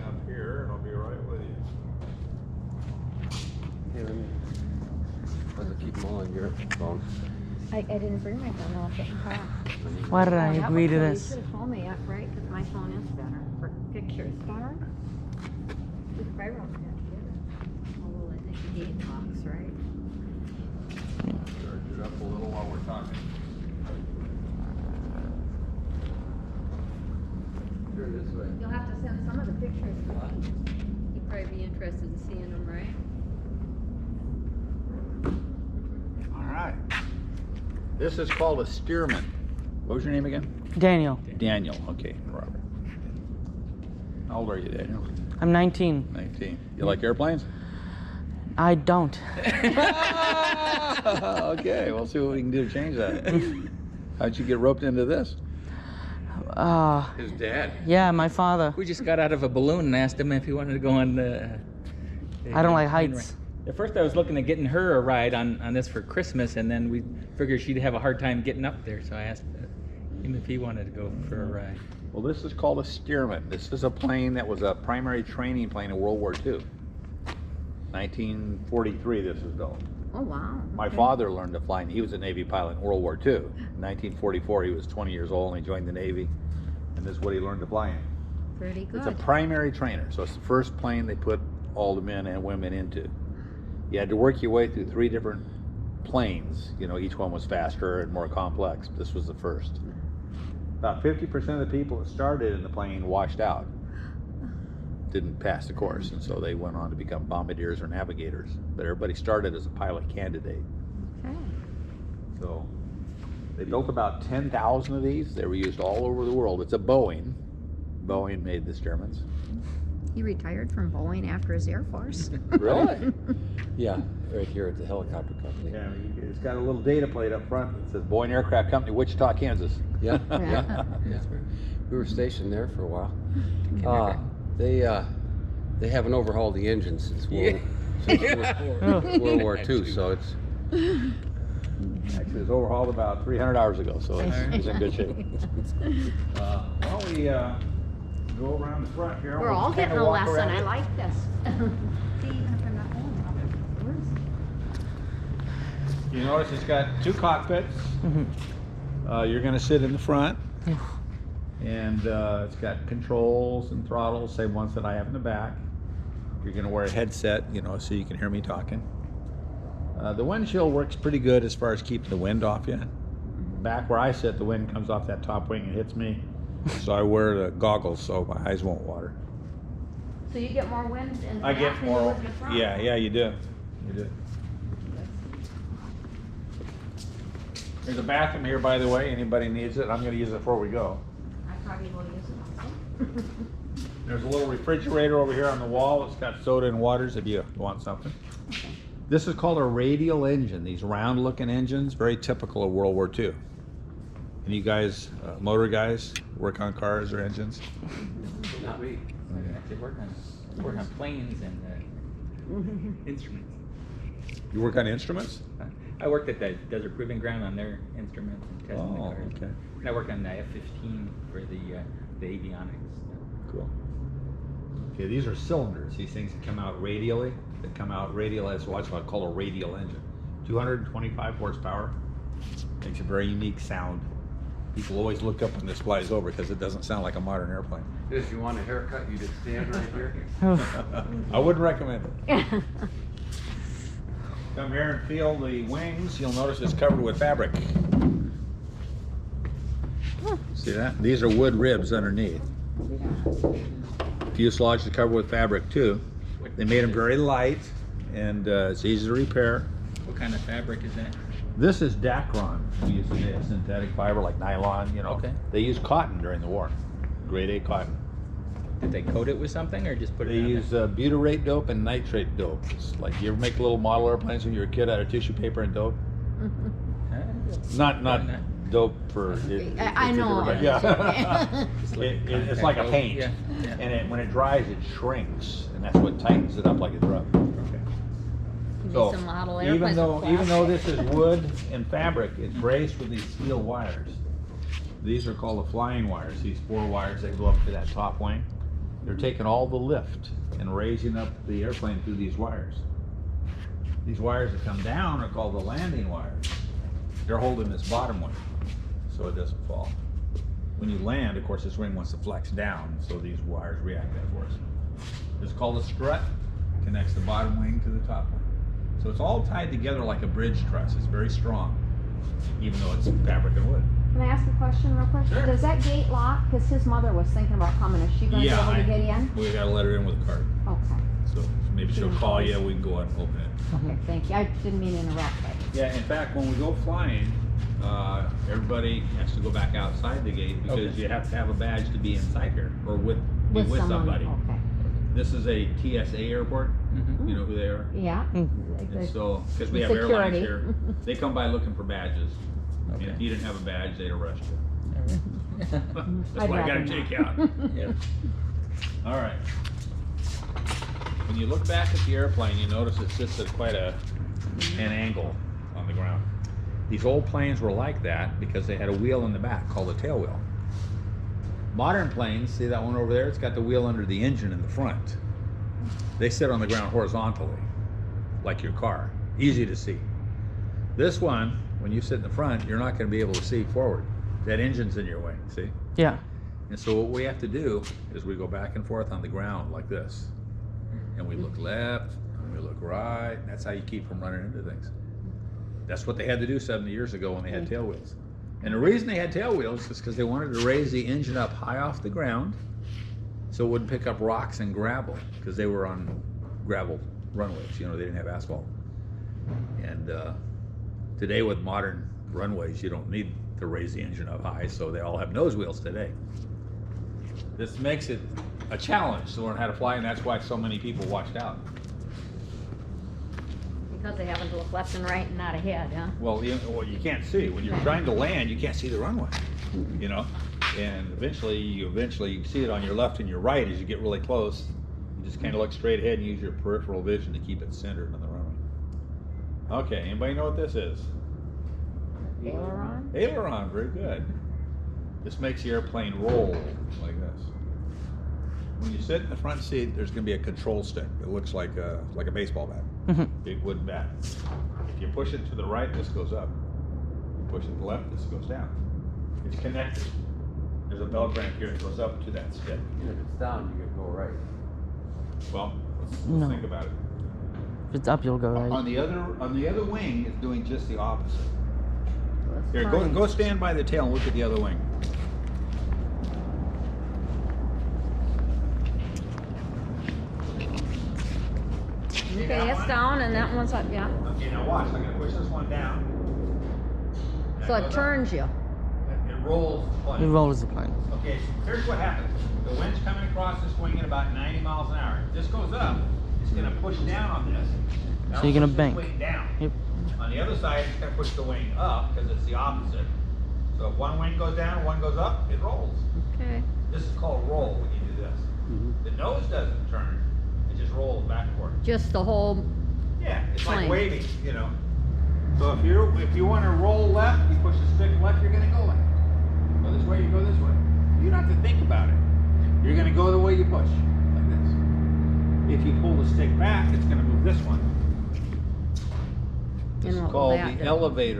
up here, and I'll be right with you. Hey, let me. I'll keep them all on your phone. I didn't bring my phone. I'll get in car. Why did I agree to You this? should have told me up, right? Because my phone is better for pictures. Better? If I wrote that together. Although I think the gate talks, right? Charge it up a little while we're talking. Turn this way. You'll have to send some of the pictures to me. You'd probably be interested in seeing them, right? All right. This is called a Stearman. What was your name again? Daniel, Daniel. Okay, Robert. How old are you, Daniel? I'm 19. 19. You like airplanes? I don't. Okay, we'll see what we can do to change that. How'd you get roped into this? His dad. Yeah, my father. We just got out of a balloon and asked him if he wanted to go on the. I don't like heights. At first, I was looking at getting her a ride on this for Christmas, and then we figured she'd have a hard time getting up there, so I asked him if he wanted to go for a ride. Well, this is called a Stearman. This is a plane that was a primary training plane in World War II. 1943 this was built. Oh, wow. My father learned to fly, and he was a Navy pilot in World War II. In 1944, he was 20 years old and he joined the Navy, and this is what he learned to fly in. Pretty good. It's a primary trainer, so it's the first plane they put all the men and women into. You had to work your way through 3 different planes. You know, each one was faster and more complex. This was the first. About 50% of the people that started in the plane washed out. Didn't pass the course, and so they went on to become bombardiers or navigators. But everybody started as a pilot candidate. Okay. So they built about 10,000 of these. They were used all over the world. It's a Boeing. Boeing made the Stearmans. He retired from Boeing after his Air Force. Really? Yeah, right here at the helicopter company. Yeah, it's got a little data plate up front that says Boeing Aircraft Company, Wichita, Kansas. Yeah, yeah. We were stationed there for a while. They haven't overhauled the engine since World War II, so it's. Actually, it was overhauled about 300 hours ago, so it's in good shape. Why don't we go around the front here? We're We'll all just kinda getting a walk lesson. around. I like this. See, even if I'm not home, You notice it's got 2 cockpits. You're going to sit in the front, and it's got controls and throttles, same ones that I have in the back. You're going to wear a headset, you know, so you can hear me talking. The windshield works pretty good as far as keeping the wind off you. Back where I sit, the wind comes off that top wing and hits me, so I wear the goggles so my eyes won't water. So you get more wind in the I back get than you more. would in the front? Yeah, you do. You do. There's a bathroom here, by the way. Anybody needs it, I'm going to use it before we go. I probably will use it also. There's a little refrigerator over here on the wall. It's got soda and waters if you want something. Okay. This is called a radial engine. These round-looking engines, very typical of World War II. And you guys, motor guys, work on cars or engines? Not me. I actually work on planes and instruments. You work on instruments? I worked at the Desert Proving Ground on their instruments and testing the Oh, cars. okay. And I worked on the F-15 for the avionics. Cool. Okay, these are cylinders. These things that come out radially. That come out radial as what's called a radial engine. 225 horsepower. Makes a very unique sound. People always look up when this flies over because it doesn't sound like a modern airplane. If you want a haircut, you just stand right here. I wouldn't recommend it. Come here and feel the wings. You'll notice it's covered with fabric. See that? These are wood ribs underneath. Fuselage is covered with fabric too. They made them very light, and it's easy to repair. What kind of fabric is that? This is Dacron. We use a synthetic fiber like nylon, you know. Okay. They used cotton during the war. Grade A cotton. Did they coat it with something or just put it They on use butyrate dope and nitrate dope. It's like you ever make little model airplanes when you were a kid out of tissue paper and dope? Not dope for. I know. Yeah. It's like a paint, Yeah. and when it dries, it shrinks, and that's what tightens it up like it's rubber. Okay. So Some model even airplanes though with this is wood and fabric, it's braced with these steel wires. These are called the flying wires. These 4 wires that go up to that top wing. They're taking all the lift and raising up the airplane through these wires. These wires that come down are called the landing wires. They're holding this bottom wing so it doesn't fall. When you land, of course, this wing wants to flex down, so these wires react that force. It's called a strut. Connects the bottom wing to the top wing. So it's all tied together like a bridge truss. It's very strong, even though it's fabric and wood. Can I ask a question real quick? Sure. Does that gate lock? Because his mother was thinking about coming. Is she going to be able to get in? We gotta let her in with a card. Okay. So maybe she'll call you, we can go out and open it. Okay, thank you. I didn't mean to interrupt. Yeah, in fact, when we go flying, everybody has to go back outside the gate because you have to have a badge to be inside here or with someone. somebody. Okay. This is a TSA airport. You know who they are? Yeah. And so, because we have airlines Security. here, they come by looking for badges. Okay. And if you didn't have a badge, they'd arrest you. That's I'd why I gotta rather take you not. out. Yep. All right. When you look back at the airplane, you notice it sits at quite an angle on the ground. These old planes were like that because they had a wheel in the back called a tail wheel. Modern planes, see that one over there? It's got the wheel under the engine in the front. They sit on the ground horizontally, like your car. Easy to see. This one, when you sit in the front, you're not going to be able to see forward. That engine's in your way, see? Yeah. And so what we have to do is we go back and forth on the ground like this. And we look left, and we look right, and that's how you keep from running into things. That's what they had to do 70 years ago when they had tail wheels. And the reason they had tail wheels is because they wanted to raise the engine up high off the ground so it wouldn't pick up rocks and gravel, because they were on gravel runways, you know, they didn't have asphalt. And today with modern runways, you don't need to raise the engine up high, so they all have nose wheels today. This makes it a challenge to learn how to fly, and that's why so many people washed out. Because they happen to look left and right and not ahead, huh? Well, you can't see. When you're trying to land, you can't see the runway, you know? And eventually you see it on your left and your right as you get really close. You just kind of look straight ahead and use your peripheral vision to keep it centered on the runway. Okay, anybody know what this is? Aileron? Aileron, very good. This makes the airplane roll like this. When you sit in the front seat, there's going to be a control stick that looks like a baseball bat, big wooden bat. If you push it to the right, this goes up. You push it to the left, this goes down. It's connected. There's a bell crank here that goes up to that stick. And if it's down, you can go right. Well, let's No. think about it. If it's up, you'll go right. On the other wing, it's doing just the opposite. Let's Here, find- go stand by the tail and look at the other wing. Okay, it's down and that one's up, yeah. Okay, now watch. I'm going to push this one down. So it turns you. It rolls the plane. It rolls the plane. Okay, so here's what happens. The wind's coming across this wing at about 90 miles an hour. If this goes up, it's going to push down on this. That'll you're gonna push this bank. wing down. Yep. On the other side, it's going to push the wing up because it's the opposite. So if one wing goes down, one goes up, it rolls. Okay. This is called roll when you do this. The nose doesn't turn. It just rolls backward. Just the whole, Yeah, it's Plane. like waving, you know. So if you want to roll left, you push the stick left, you're going to go left. Go this way, you go this way. You don't have to think about it. You're going to go the way you push, like this. If you pull the stick back, it's going to move this one. This And is what will called that the do? elevator.